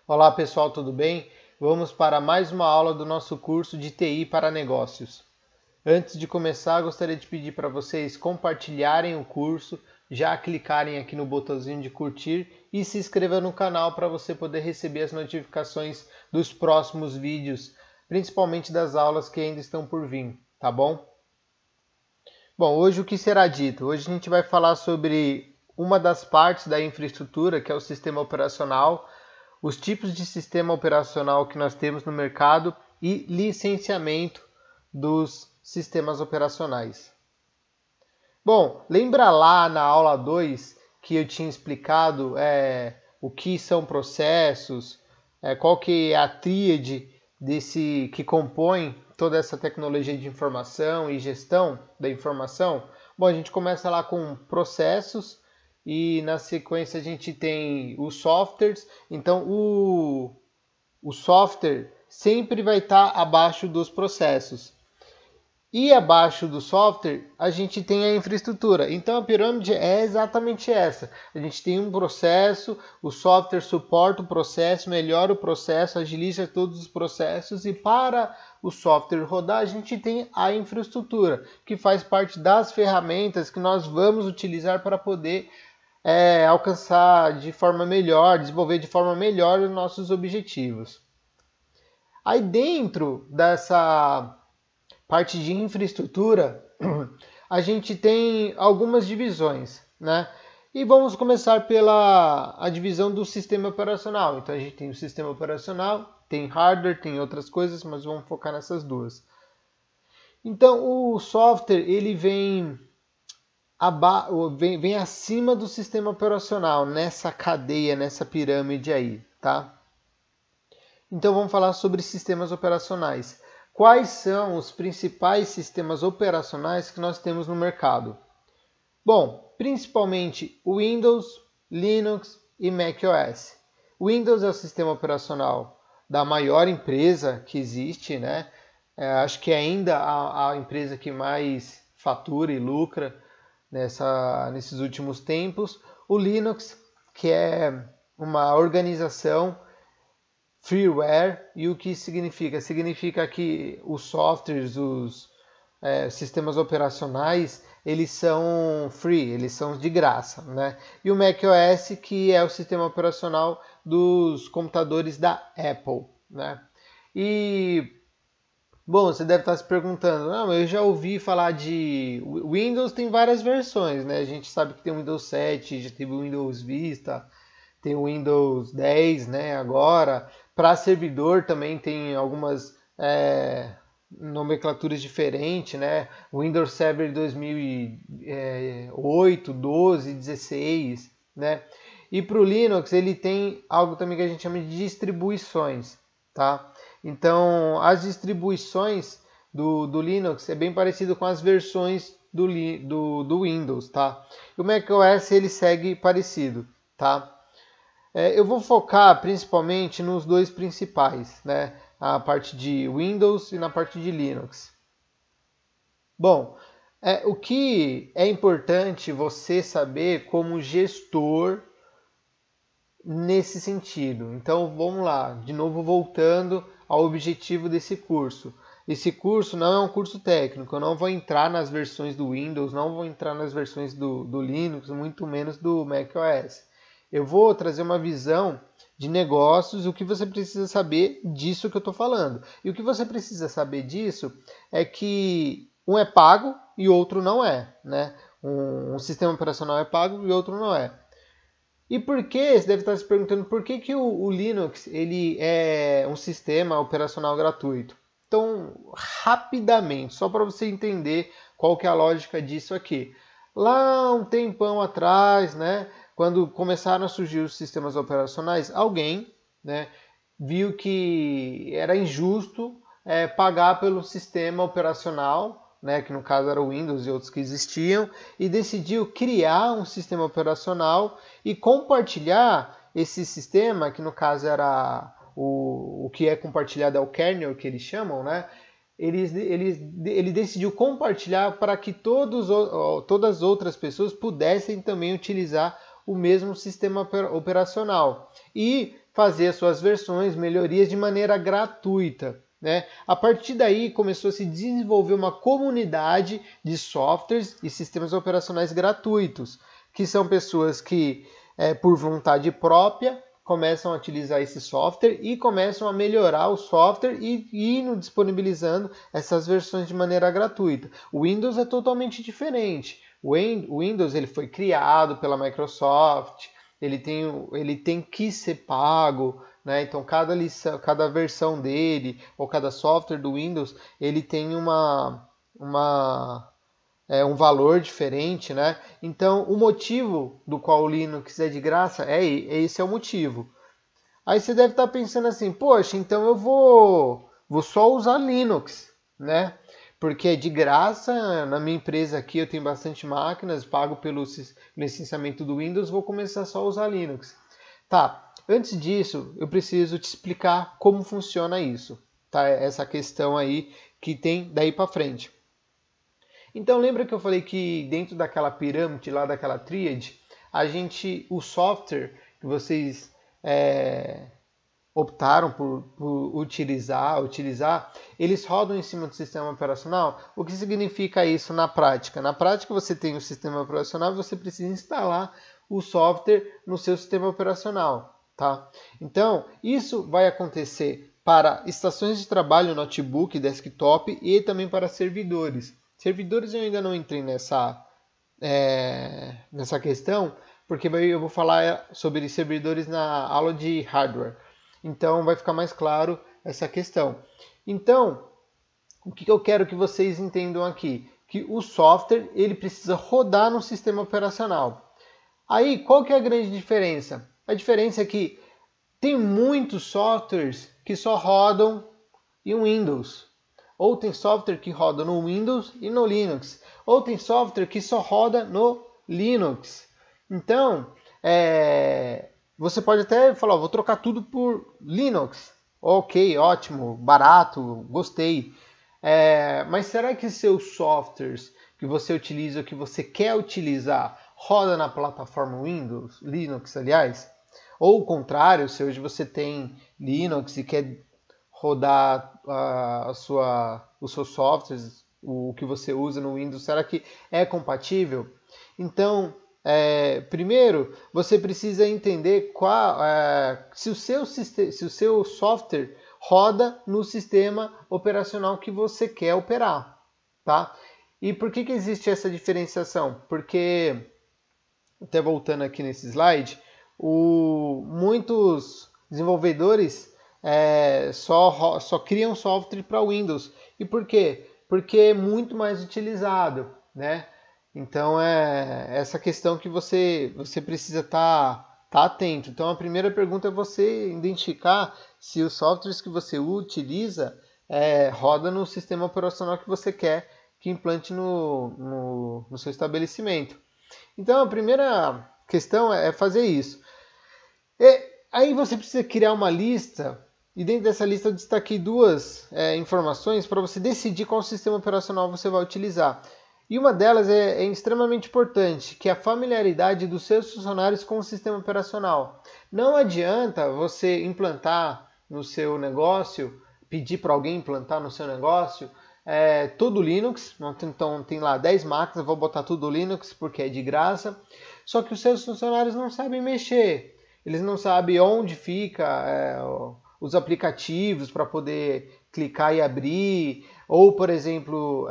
Olá pessoal, tudo bem? Vamos para mais uma aula do nosso curso de TI para negócios. Antes de começar, gostaria de pedir para vocês compartilharem o curso, já clicarem aqui no botãozinho de curtir e se inscrever no canal para você poder receber as notificações dos próximos vídeos, principalmente das aulas que ainda estão por vir, tá bom? Bom, hoje o que será dito? Hoje a gente vai falar sobre uma das partes da infraestrutura, que é o sistema operacional, os tipos de sistema operacional que nós temos no mercado e licenciamento dos sistemas operacionais. Bom, lembra lá na aula 2 que eu tinha explicado o que são processos, qual que é a tríade que compõe toda essa tecnologia de informação e gestão da informação? Bom, a gente começa lá com processos, e na sequência a gente tem os softwares. Então o software sempre vai estar abaixo dos processos. E abaixo do software a gente tem a infraestrutura. Então a pirâmide é exatamente essa. A gente tem um processo, o software suporta o processo, melhora o processo, agiliza todos os processos, e para o software rodar a gente tem a infraestrutura, que faz parte das ferramentas que nós vamos utilizar para poder alcançar de forma melhor, desenvolver de forma melhor os nossos objetivos. Aí dentro dessa parte de infraestrutura, a gente tem algumas divisões, né? E vamos começar pela a divisão do sistema operacional. Então a gente tem o sistema operacional, tem hardware, tem outras coisas, mas vamos focar nessas duas. Então o software ele vem acima do sistema operacional, nessa cadeia, nessa pirâmide aí, tá? Então vamos falar sobre sistemas operacionais. Quais são os principais sistemas operacionais que nós temos no mercado? Bom, principalmente o Windows, Linux e macOS. O Windows é o sistema operacional da maior empresa que existe, né? Acho que é ainda a empresa que mais fatura e lucra nesses últimos tempos. O Linux, que é uma organização freeware, e o que significa? Significa que os softwares, os sistemas operacionais, eles são free, eles são de graça, né? E o macOS, que é o sistema operacional dos computadores da Apple, né? E bom, você deve estar se perguntando, não, eu já ouvi falar de Windows, tem várias versões, né? A gente sabe que tem o Windows 7, já teve o Windows Vista, tem o Windows 10, né? Agora, para servidor também tem algumas nomenclaturas diferentes, né? Windows Server 2008, 12, 16, né? E para o Linux ele tem algo também que a gente chama de distribuições, tá? Então, as distribuições do Linux é bem parecido com as versões do Windows, tá? E o macOS ele segue parecido, tá? Eu vou focar principalmente nos dois principais, né? A parte de Windows e na parte de Linux. Bom, o que é importante você saber como gestor nesse sentido. Então, vamos lá, de novo voltando ao objetivo desse curso. Esse curso não é um curso técnico, eu não vou entrar nas versões do Windows, não vou entrar nas versões do Linux, muito menos do macOS. Eu vou trazer uma visão de negócios, o que você precisa saber disso que eu estou falando. E o que você precisa saber disso é que um é pago e outro não é, né? Um sistema operacional é pago e outro não é. E por que, você deve estar se perguntando, por que o Linux ele é um sistema operacional gratuito? Então, rapidamente, só para você entender qual que é a lógica disso aqui. Lá um tempão atrás, né, quando começaram a surgir os sistemas operacionais, alguém, né, viu que era injusto pagar pelo sistema operacional, né, que no caso era o Windows e outros que existiam, e decidiu criar um sistema operacional e compartilhar esse sistema, que no caso era o que é compartilhado é o kernel, que eles chamam, né? Ele decidiu compartilhar para que todas as outras pessoas pudessem também utilizar o mesmo sistema operacional. E fazer as suas versões, melhorias de maneira gratuita, né? A partir daí começou a se desenvolver uma comunidade de softwares e sistemas operacionais gratuitos, que são pessoas que, por vontade própria, começam a utilizar esse software e começam a melhorar o software e ir disponibilizando essas versões de maneira gratuita. O Windows é totalmente diferente. O Windows ele foi criado pela Microsoft, ele tem que ser pago, né? Então cada versão dele ou cada software do Windows ele tem um valor diferente, né? Então o motivo do qual o Linux é de graça esse é o motivo. Aí você deve estar pensando assim, poxa, então eu vou só usar Linux, né? Porque é de graça, na minha empresa aqui eu tenho bastante máquinas, pago pelo licenciamento do Windows, vou começar só a usar Linux. Tá, antes disso eu preciso te explicar como funciona isso, tá? Essa questão aí que tem daí para frente. Então lembra que eu falei que dentro daquela pirâmide lá, daquela tríade, o software que vocês optaram por utilizar, eles rodam em cima do sistema operacional. O que significa isso na prática? Na prática, você tem o sistema operacional e você precisa instalar o software no seu sistema operacional, tá? Então, isso vai acontecer para estações de trabalho, notebook, desktop e também para servidores. Servidores eu ainda não entrei nessa questão, porque eu vou falar sobre servidores na aula de hardware. Então vai ficar mais claro essa questão. Então, o que eu quero que vocês entendam aqui? Que o software ele precisa rodar no sistema operacional. Aí, qual que é a grande diferença? A diferença é que tem muitos softwares que só rodam em Windows. Ou tem software que roda no Windows e no Linux. Ou tem software que só roda no Linux. Então, você pode até falar, vou trocar tudo por Linux. Ok, ótimo, barato, gostei. Mas será que seus softwares que você utiliza, que você quer utilizar, roda na plataforma Windows, Linux, aliás? Ou o contrário, se hoje você tem Linux e quer rodar os seus softwares, o que você usa no Windows, será que é compatível? Então, primeiro, você precisa entender se o seu software roda no sistema operacional que você quer operar, tá? E por que existe essa diferenciação? Porque, até voltando aqui nesse slide, muitos desenvolvedores só criam software para Windows. E por quê? Porque é muito mais utilizado, né? Então é essa questão que você precisa estar atento. Então a primeira pergunta é você identificar se os softwares que você utiliza roda no sistema operacional que você quer que implante no seu estabelecimento. Então a primeira questão é fazer isso. Aí você precisa criar uma lista, e dentro dessa lista eu destaquei duas informações para você decidir qual sistema operacional você vai utilizar. E uma delas é extremamente importante, que é a familiaridade dos seus funcionários com o sistema operacional. Não adianta você implantar no seu negócio, pedir para alguém implantar no seu negócio todo Linux. Então tem lá 10 máquinas, eu vou botar tudo Linux porque é de graça. Só que os seus funcionários não sabem mexer. Eles não sabem onde fica os aplicativos para poder clicar e abrir. Ou, por exemplo,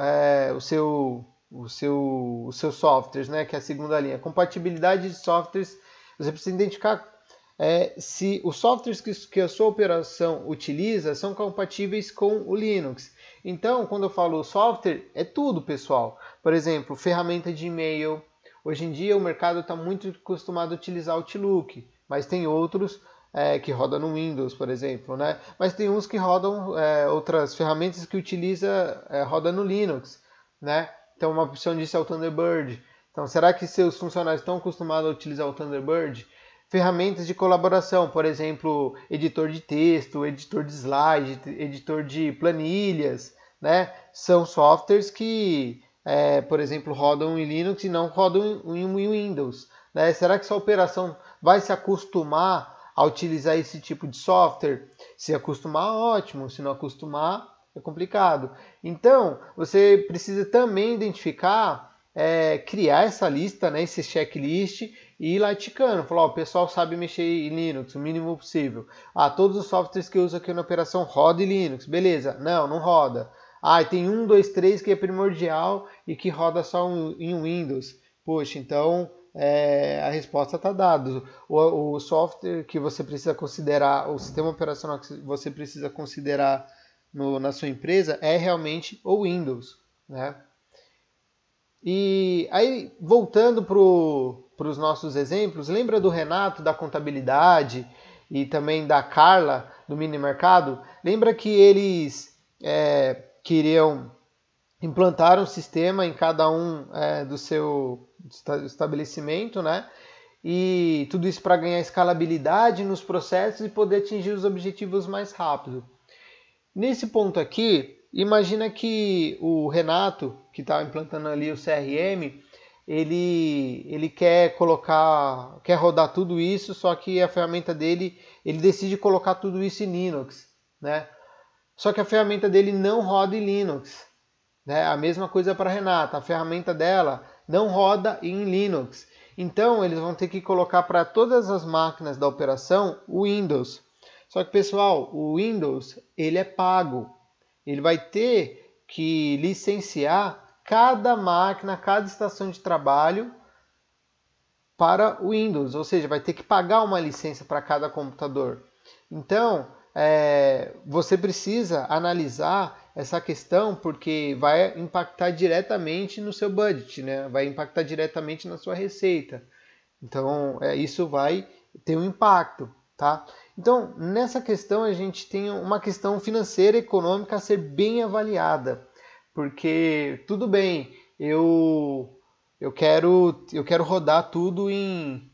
os seus softwares, né, que é a segunda linha. Compatibilidade de softwares. Você precisa identificar se os softwares que a sua operação utiliza são compatíveis com o Linux. Então, quando eu falo software, é tudo, pessoal. Por exemplo, ferramenta de e-mail. Hoje em dia o mercado está muito acostumado a utilizar o Outlook, mas tem outros que rodam no Windows, por exemplo, né? Mas tem uns que rodam outras ferramentas que roda no Linux, né? Então uma opção disso é o Thunderbird. Então será que seus funcionários estão acostumados a utilizar o Thunderbird? Ferramentas de colaboração, por exemplo, editor de texto, editor de slide, editor de planilhas, né? São softwares que, por exemplo, rodam em Linux e não rodam em Windows, né? Será que sua operação vai se acostumar a utilizar esse tipo de software. Se acostumar, ótimo. Se não acostumar, é complicado. Então, você precisa também identificar, criar essa lista, né, esse checklist e ir lá ticando. Falar, ó, o pessoal sabe mexer em Linux, o mínimo possível. Ah, todos os softwares que eu uso aqui na operação rodam em Linux. Beleza. Não, não roda. Ah, tem 1, 2, 3 que é primordial e que roda só em Windows. Poxa, então a resposta está dada. O software que você precisa considerar, o sistema operacional que você precisa considerar na sua empresa é realmente o Windows, né? E aí, voltando para os nossos exemplos, lembra do Renato da contabilidade e também da Carla do mini mercado? Lembra que eles queriam implantar um sistema em cada um do seu estabelecimento, né? E tudo isso para ganhar escalabilidade nos processos e poder atingir os objetivos mais rápido. Nesse ponto aqui, imagina que o Renato, que está implantando ali o CRM, ele quer rodar tudo isso, só que a ferramenta dele, ele decide colocar tudo isso em Linux, né? Só que a ferramenta dele não roda em Linux, né? A mesma coisa para a Renata, a ferramenta dela não roda em Linux. Então, eles vão ter que colocar para todas as máquinas da operação o Windows. Só que, pessoal, o Windows, ele é pago. Ele vai ter que licenciar cada máquina, cada estação de trabalho para o Windows. Ou seja, vai ter que pagar uma licença para cada computador. Então, você precisa analisar essa questão porque vai impactar diretamente no seu budget, né? Vai impactar diretamente na sua receita. Então, isso vai ter um impacto, tá? Então, nessa questão, a gente tem uma questão financeira e econômica a ser bem avaliada. Porque, tudo bem, eu quero rodar tudo em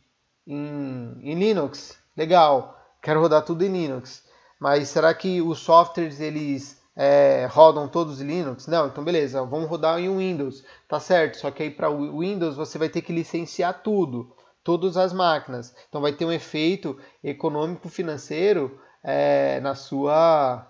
Linux. Legal, quero rodar tudo em Linux. Mas será que os softwares, eles rodam todos em Linux? Não, então beleza, vamos rodar em Windows. Tá certo, só que aí para o Windows você vai ter que licenciar tudo. Todas as máquinas. Então vai ter um efeito econômico financeiro na sua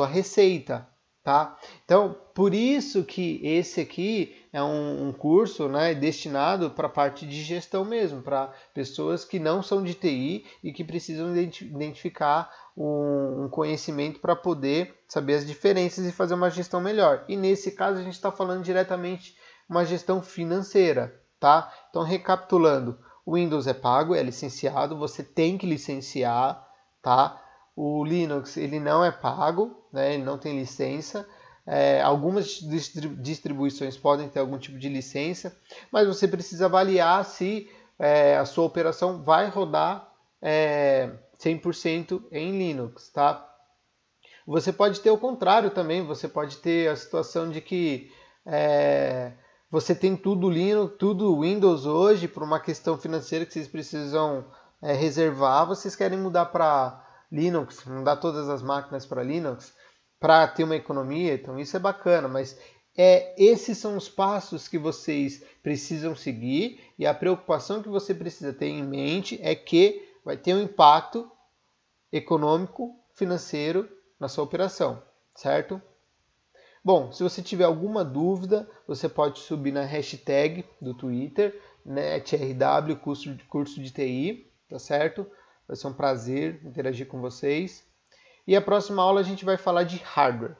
receita, tá? Então por isso que esse aqui é um curso, né, destinado para a parte de gestão mesmo, para pessoas que não são de TI e que precisam identificar um conhecimento para poder saber as diferenças e fazer uma gestão melhor. E nesse caso a gente está falando diretamente uma gestão financeira. Tá? Então, recapitulando, o Windows é pago, é licenciado, você tem que licenciar, tá? O Linux, ele não é pago, né? Ele não tem licença. Algumas distribuições podem ter algum tipo de licença, mas você precisa avaliar se a sua operação vai rodar 100% em Linux, tá? Você pode ter o contrário também, você pode ter a situação de que você tem tudo Linux, tudo Windows hoje, por uma questão financeira que vocês precisam reservar, vocês querem mudar para Linux, mudar todas as máquinas para Linux, para ter uma economia, então isso é bacana, mas esses são os passos que vocês precisam seguir e a preocupação que você precisa ter em mente é que vai ter um impacto econômico, financeiro na sua operação, certo? Bom, se você tiver alguma dúvida, você pode subir na hashtag do Twitter, NetRW, curso de TI, tá certo? Vai ser um prazer interagir com vocês. E a próxima aula a gente vai falar de hardware.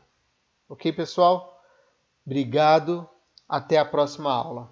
Ok, pessoal? Obrigado. Até a próxima aula.